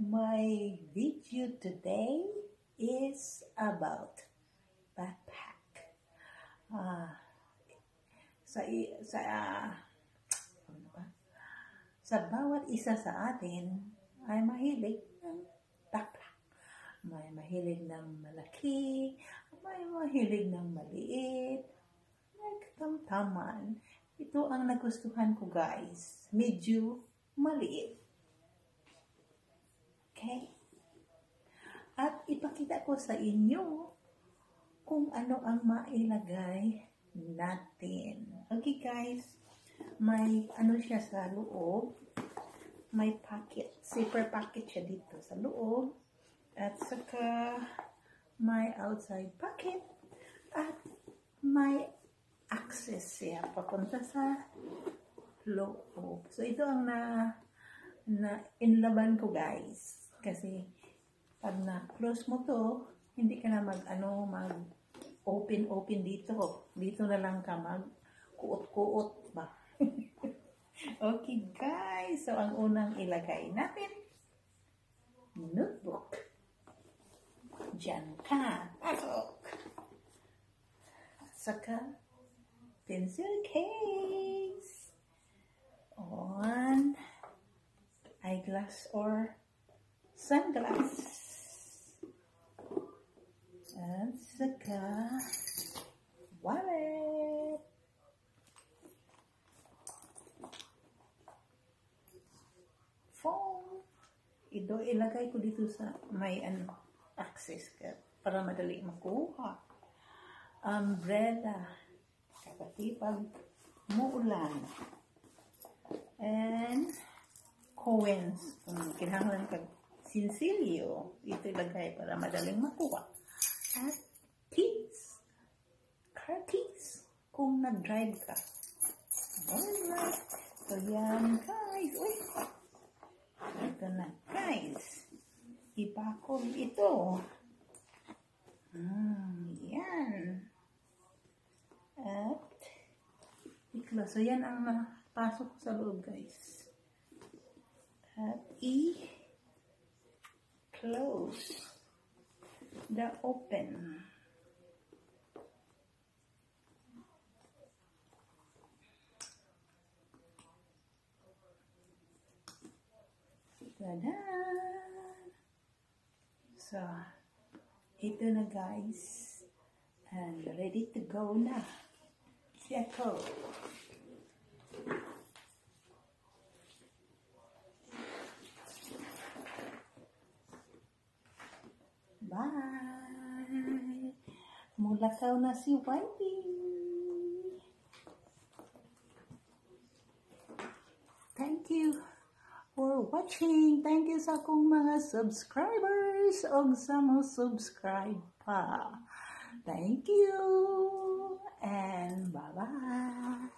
My video today is about backpack. Sa ano ba? Sa bawat isa sa atin ay mahilig ng backpack. May mahilig ng malaki, may mahilig ng maliit, may katamtaman. Ito ang nagustuhan ko, guys. Medyo maliit. Okay? At ipakita ko sa inyo kung ano ang mailagay natin. Okay, guys. May ano siya sa loob. May packet. Zipper packet siya dito sa loob. At saka may outside pocket. At may access siya papunta sa loob. So, ito ang inlaban ko, guys. Kasi, pag na-close mo to, hindi ka na mag-open dito. Dito na lang ka mag-kuot-kuot ba? Okay, guys. So, ang unang ilagay natin, notebook. Diyan ka. Pasok. Saka, pencil case. On eyeglass or sunglass. At saka wallet. Phone. Ito ilagay ko dito sa may access ka para madali makuha. Umbrella. Kapati pag muulan. And coins. Kung kailangan ka sinsilyo, ito ilagay para madaling makuha. At keys. Car keys. Kung nag-drive ka. Alright. So yan, guys. Uy. Ito na, guys. Ipakol ito. Yan. At i-close. So yan ang pasok sa loob, guys. At close the open. Tada! So, ito na, guys. And ready to go na. Checo. Bye! Mulakaw na si Whitey. Thank you for watching. Thank you sa akong mga subscribers o sa mga subscribe pa. Thank you. And bye-bye.